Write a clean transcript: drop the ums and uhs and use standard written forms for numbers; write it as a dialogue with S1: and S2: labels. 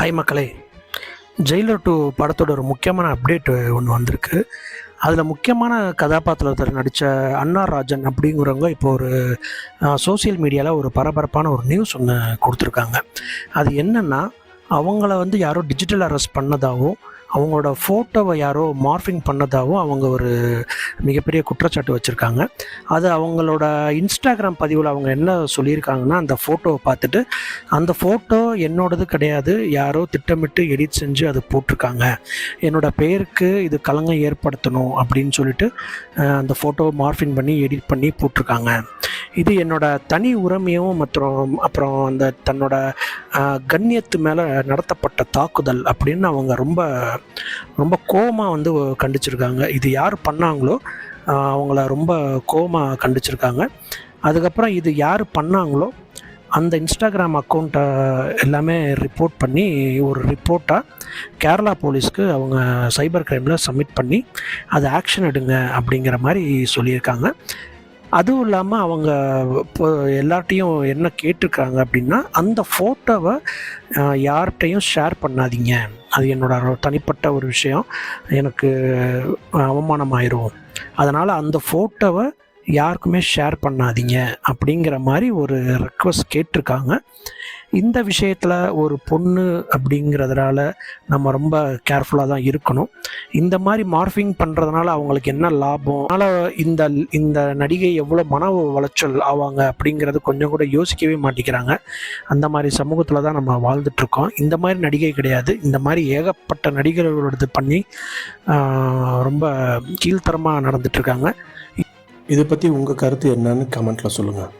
S1: Hi மக்களே, Jailer 2 படத்தோட ஒரு முக்கியமான அப்டேட் ஒன்று வந்திருக்கு. அதில் முக்கியமான கதாபாத்திரத்தில் நடித்த அன்னா ராஜன் அப்படிங்கிறவங்க இப்போ ஒரு சோசியல் மீடியாவில் ஒரு பரபரப்பான ஒரு நியூஸ் ஒன்று கொடுத்துருக்காங்க. அது என்னென்னா, அவங்கள யாரோ டிஜிட்டல் அரெஸ்ட் பண்ணதாகவும் அவங்களோட ஃபோட்டோவை யாரோ மார்ஃபிங் பண்ணதாகவும் அவங்க ஒரு மிகப்பெரிய குற்றச்சாட்டு வச்சுருக்காங்க. அது அவங்களோட இன்ஸ்டாகிராம் பதிவில் அவங்க என்ன சொல்லியிருக்காங்கன்னா, அந்த ஃபோட்டோவை பார்த்துட்டு, அந்த ஃபோட்டோ என்னோடது கிடையாது, யாரோ திட்டமிட்டு எடிட் செஞ்சு அது போட்டிருக்காங்க, என்னோடய பெயருக்கு இது களங்கம் ஏற்படுத்தணும் அப்படின்னு சொல்லிட்டு அந்த ஃபோட்டோவை மார்ஃபிங் பண்ணி எடிட் பண்ணி போட்டிருக்காங்க. இது என்னோட தனி உரிமையும் அப்புறம் அந்த தன்னோட கண்ணியத்து மேலே நடத்தப்பட்ட தாக்குதல் அப்படின்னு அவங்க ரொம்ப கோவமாக கண்டிச்சிருக்காங்க. இது யார் பண்ணாங்களோ அவங்கள ரொம்ப கோவமாக கண்டிச்சிருக்காங்க. அதுக்கப்புறம் இது யார் பண்ணாங்களோ அந்த இன்ஸ்டாகிராம் அக்கௌண்ட்டை எல்லாமே ரிப்போர்ட் பண்ணி ஒரு ரிப்போர்ட்டாக கேரளா போலீஸ்க்கு அவங்க சைபர் கிரைமில் சப்மிட் பண்ணி அது ஆக்ஷன் எடுங்க அப்படிங்கிற மாதிரி சொல்லியிருக்காங்க. அதுவும் இல்லாமல் அவங்க இப்போ எல்லார்ட்டையும் என்ன கேட்டிருக்காங்க அப்படின்னா, அந்த ஃபோட்டோவை யார்கிட்டையும் ஷேர் பண்ணாதீங்க, அது என்னோட தனிப்பட்ட ஒரு விஷயம், எனக்கு அவமானம் ஆயிரும், அதனால் அந்த ஃபோட்டோவை யாருக்குமே ஷேர் பண்ணாதீங்க அப்படிங்கிற மாதிரி ஒரு ரெக்வஸ்ட் கேட்டிருக்காங்க. இந்த விஷயத்தில் ஒரு பொண்ணு அப்படிங்கிறதுனால நம்ம ரொம்ப கேர்ஃபுல்லாக தான் இருக்கணும். இந்த மாதிரி மார்ஃபிங் பண்ணுறதுனால அவங்களுக்கு என்ன லாபம், அதனால் இந்த நடிகை எவ்வளோ மன உளைச்சல் ஆவாங்க அப்படிங்கிறது கொஞ்சம் கூட யோசிக்கவே மாட்டேங்கிறாங்க. அந்த மாதிரி சமூகத்தில் தான் நம்ம வாழ்ந்துட்டுருக்கோம். இந்த மாதிரி நடிகை கிடையாது, இந்த மாதிரி ஏகப்பட்ட நடிகர்களோடது பண்ணி ரொம்ப கீழ்த்தரமாக நடந்துட்டுருக்காங்க.
S2: இதை பற்றி உங்கள் கருத்து என்னன்னு கமெண்ட்டில் சொல்லுங்கள்.